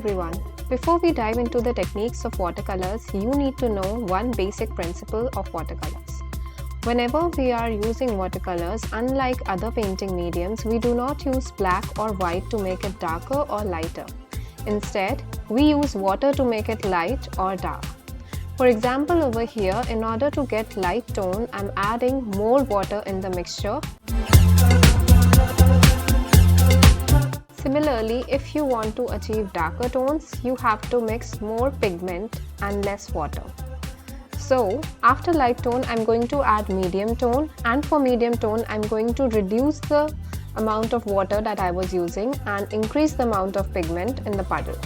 everyone. Before we dive into the techniques of watercolors, you need to know one basic principle of watercolors. Whenever we are using watercolors, unlike other painting mediums, we do not use black or white to make it darker or lighter. Instead, we use water to make it light or dark. For example, over here, in order to get light tone, I'm adding more water in the mixture. Similarly, if you want to achieve darker tones, you have to mix more pigment and less water. So, after light tone, I'm going to add medium tone, and for medium tone, I'm going to reduce the amount of water that I was using and increase the amount of pigment in the puddle.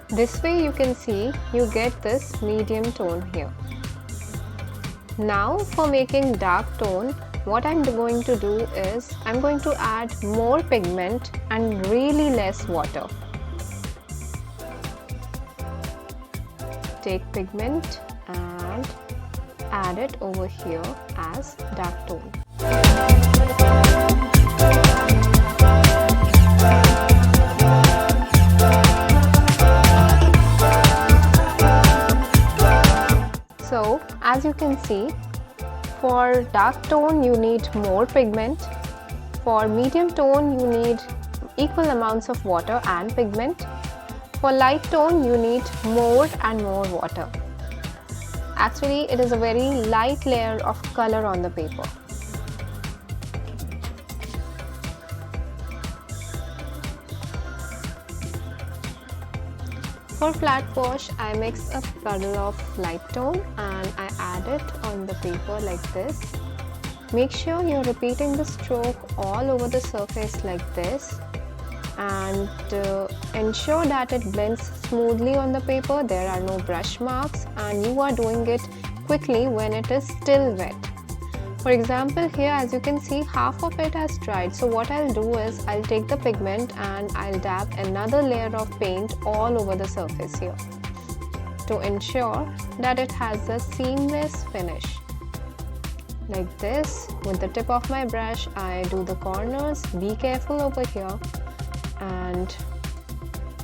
This way you can see you get this medium tone here. Now for making dark tone, what I'm going to do is I'm going to add more pigment and really less water. Take pigment and add it over here as dark tone. So, as you can see, for dark tone you need more pigment, for medium tone you need equal amounts of water and pigment, for light tone you need more and more water. Actually, it is a very light layer of color on the paper. For flat wash, I mix a puddle of light tone and I add it on the paper like this. Make sure you're repeating the stroke all over the surface like this, and ensure that it blends smoothly on the paper. There are no brush marks and you are doing it quickly when it is still wet. For example, here as you can see, half of it has dried. So what I'll do is I'll take the pigment and I'll dab another layer of paint all over the surface here to ensure that it has a seamless finish. Like this, with the tip of my brush, I do the corners. Be careful over here, and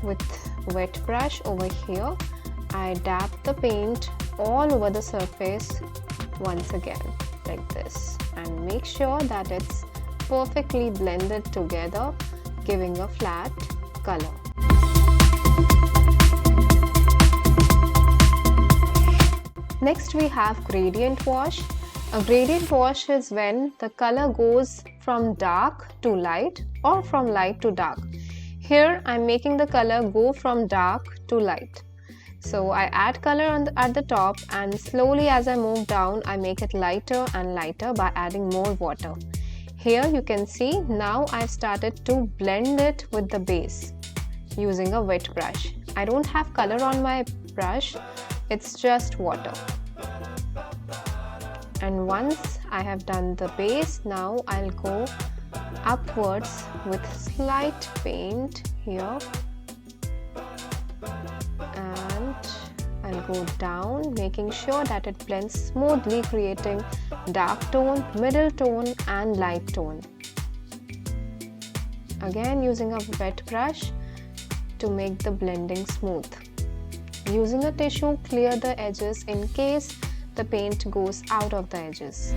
with wet brush over here, I dab the paint all over the surface once again. Like this, and make sure that it's perfectly blended together, giving a flat color. Next we have gradient wash. A gradient wash is when the color goes from dark to light or from light to dark. Here I'm making the color go from dark to light. So I add color at the top, and slowly as I move down, I make it lighter and lighter by adding more water. Here you can see now I've started to blend it with the base using a wet brush. I don't have color on my brush, it's just water. And once I have done the base, now I'll go upwards with slight paint here. I'll go down, making sure that it blends smoothly, creating dark tone, middle tone and light tone. Again, using a wet brush to make the blending smooth. Using a tissue, clear the edges in case the paint goes out of the edges.